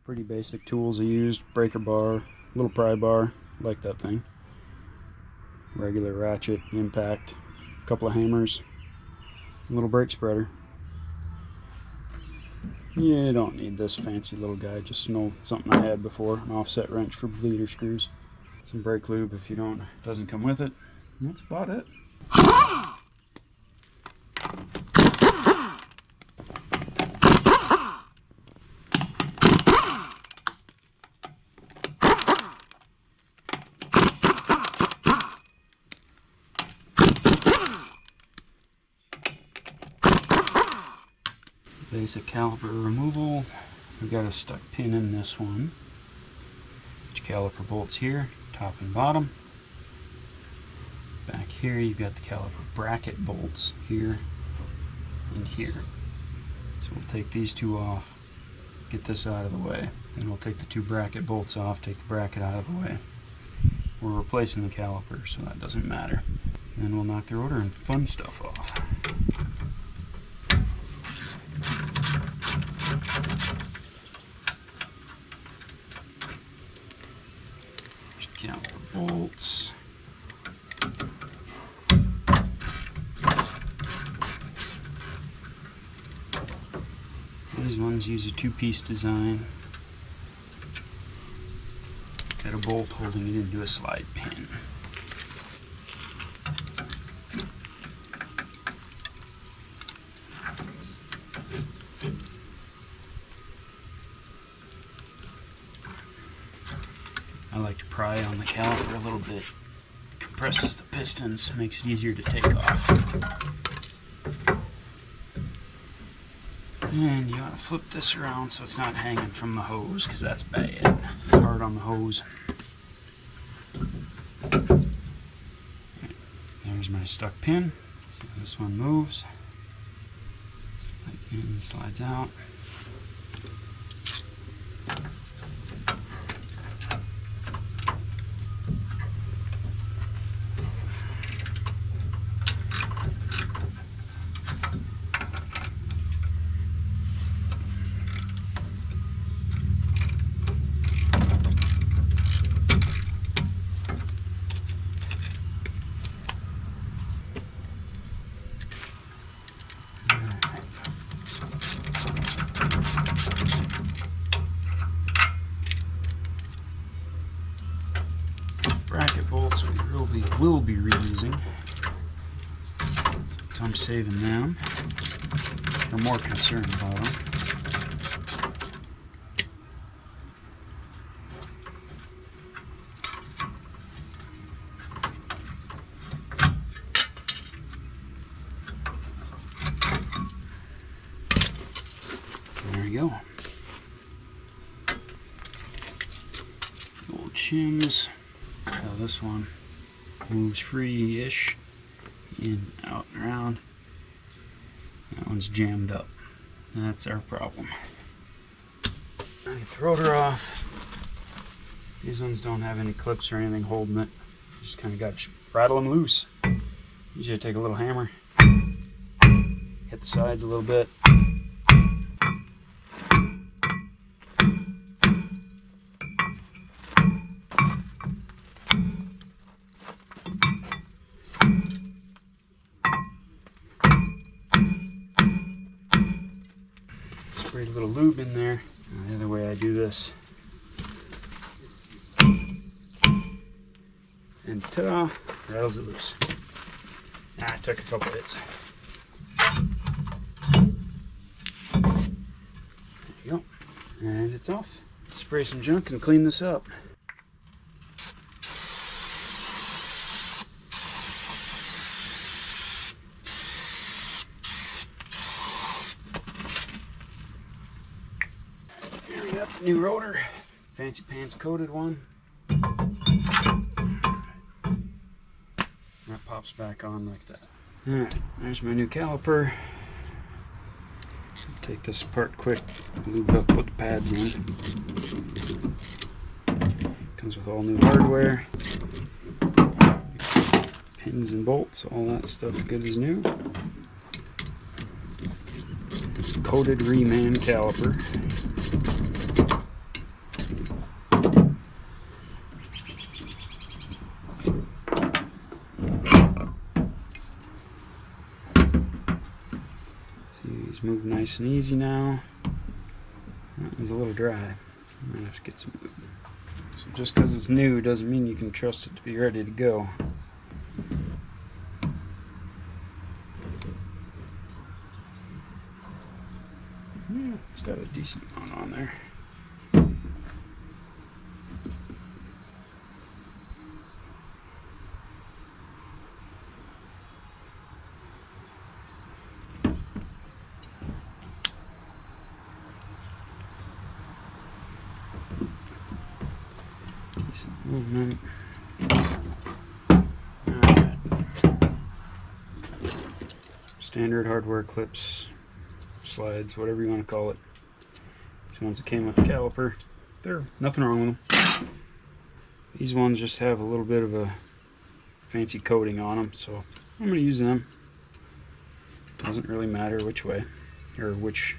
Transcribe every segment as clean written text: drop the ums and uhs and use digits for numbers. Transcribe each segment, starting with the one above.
Pretty basic tools I used. Breaker bar, little pry bar, like that thing. Regular ratchet, impact, a couple of hammers, a little brake spreader. You don't need this fancy little guy, just something I had before, an offset wrench for bleeder screws. Some brake lube if you don't, doesn't come with it. And that's about it. Basic caliper removal. We've got a stuck pin in this one. Which caliper bolts here, top and bottom. Back here you've got the caliper bracket bolts here and here. So we'll take these two off, get this out of the way. Then we'll take the two bracket bolts off, take the bracket out of the way. We're replacing the caliper, so that doesn't matter. Then we'll knock the rotor and fun stuff off. Caliper bolts. These ones use a two-piece design. Got a bolt holding it into a slide pin. I like to pry on the caliper a little bit. Compresses the pistons, makes it easier to take off. And you want to flip this around so it's not hanging from the hose, because that's bad. Hard on the hose. There's my stuck pin. So this one moves. Slides in, slides out. Bracket bolts we will be reusing, so I'm saving them. We're more concerned about them. There we go. Old shims. So this one moves free-ish, in, out, and around. That one's jammed up. That's our problem. Get the rotor off. These ones don't have any clips or anything holding it. Just kind of got to rattle them loose. Usually I take a little hammer, hit the sides a little bit. Sprayed a little lube in there. The other way I do this. And ta-da, rattles it loose. Ah, it took a couple hits. There you go. And it's off. Spray some junk and clean this up. Here we got the new rotor. Fancy pants coated one. That pops back on like that. Alright, there's my new caliper. Take this apart quick, lube up, put the pads in. Comes with all new hardware. Pins and bolts, all that stuff good as new. It's a coated reman caliper. Those move nice and easy now. That one's a little dry. I might have to get some lube. So just because it's new doesn't mean you can trust it to be ready to go. Yeah, it's got a decent amount on there. Decent movement. Alright. Standard hardware clips, slides, whatever you want to call it. These ones that came with the caliper, they're nothing wrong with them. These ones just have a little bit of a fancy coating on them, so I'm going to use them. Doesn't really matter which way or which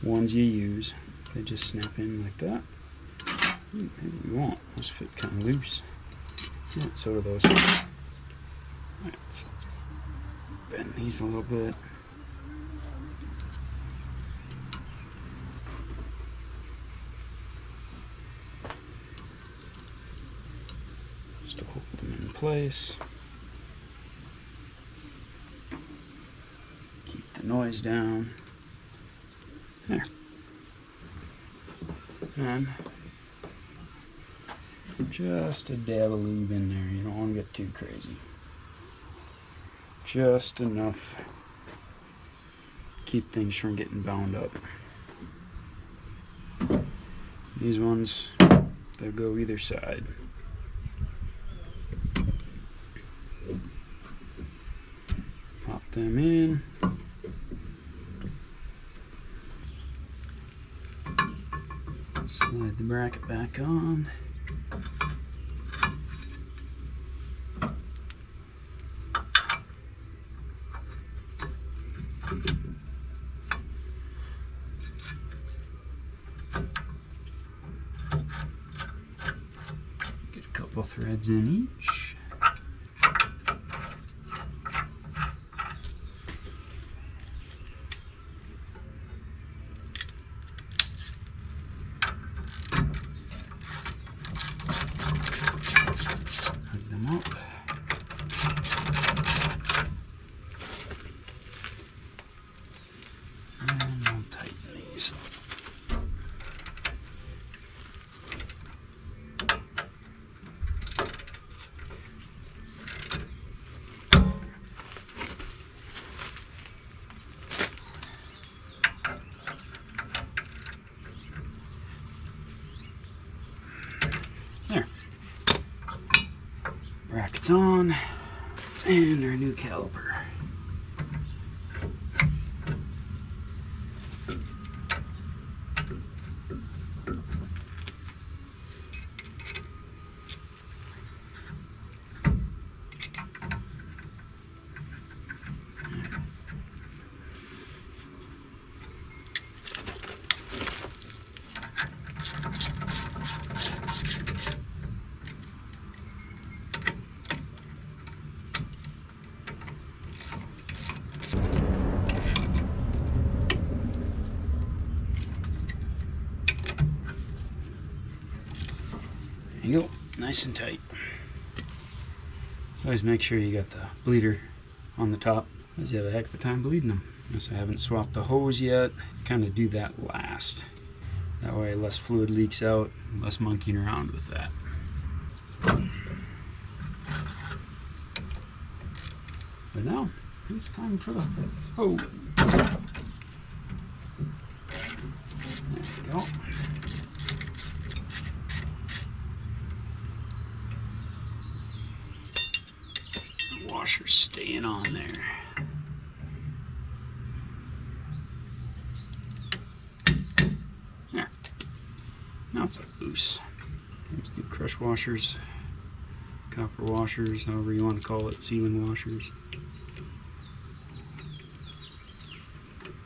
ones you use. They just snap in like that. Maybe you won't. Those fit kind of loose. Yeah, so do those. Alright, so let's bend these a little bit. Just to hold them in place. Keep the noise down. There. And just a dab of lube in there. You don't want to get too crazy. Just enough to keep things from getting bound up. These ones, they'll go either side. Pop them in. Slide the bracket back on. Get a couple threads in each. Hook them up. And we'll tighten these. There. Brackets on, and our new caliper. There you go, nice and tight. So always make sure you got the bleeder on the top, because you have a heck of a time bleeding them. Notice I haven't swapped the hose yet. Kind of do that last. That way less fluid leaks out, less monkeying around with that. But now, it's time for the hose. There we go. Washer's staying on there. There. Now it's loose. Let's do crush washers, copper washers, however you want to call it, sealing washers.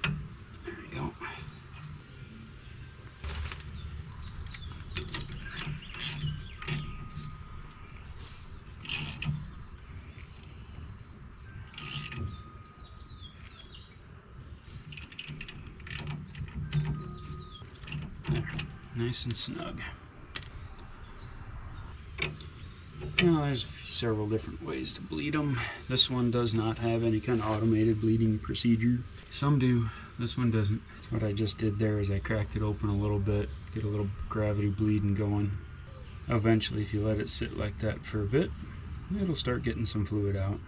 There we go. There, nice and snug. Now there's several different ways to bleed them. This one does not have any kind of automated bleeding procedure. Some do, this one doesn't. So what I just did there is I cracked it open a little bit, get a little gravity bleeding going. Eventually, if you let it sit like that for a bit, it'll start getting some fluid out.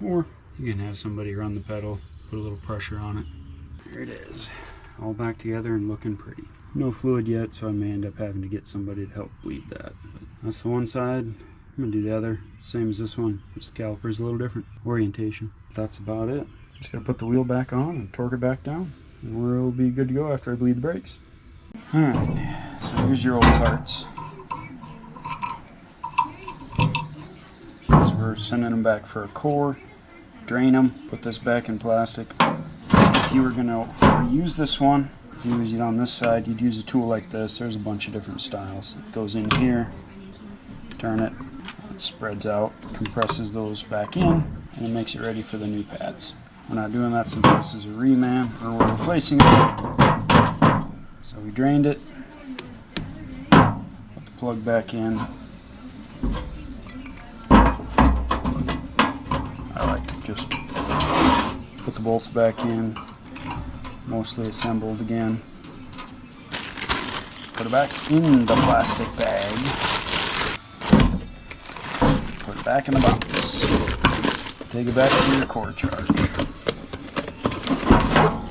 Or you can have somebody run the pedal, put a little pressure on it. There it is, all back together and looking pretty. No fluid yet, so I may end up having to get somebody to help bleed that. But that's the one side. I'm gonna do the other, same as this one, just the caliper's a little different orientation. That's about it. Just gotta put the wheel back on and torque it back down, and we'll be good to go after I bleed the brakes. Alright, so here's your old parts. So we're sending them back for a core, drain them, put this back in plastic. If you were gonna reuse this one, use it on this side, you'd use a tool like this. There's a bunch of different styles. It goes in here, turn it, it spreads out, compresses those back in, and it makes it ready for the new pads. We're not doing that since this is a reman, or we're replacing it. So we drained it, put the plug back in. I like to just put the bolts back in, mostly assembled again. Put it back in the plastic bag. Put it back in the box. Take it back to your core charge.